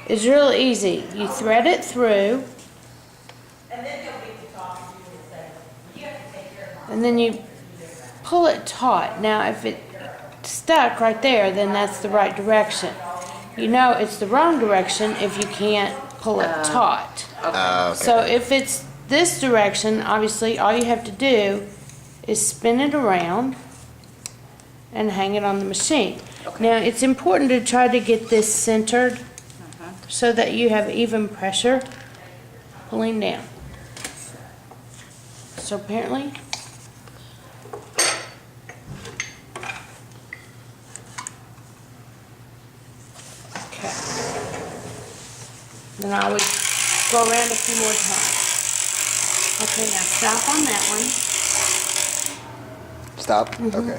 is real easy. You thread it through, and then you pull it taut. Now, if it's stuck right there, then that's the right direction. You know it's the wrong direction if you can't pull it taut. Okay. So if it's this direction, obviously all you have to do is spin it around and hang it on the machine. Okay. Now, it's important to try to get this centered so that you have even pressure pulling down. So apparently, okay. Then I would go around a few more times. Okay, now stop on that one. Stop? Okay.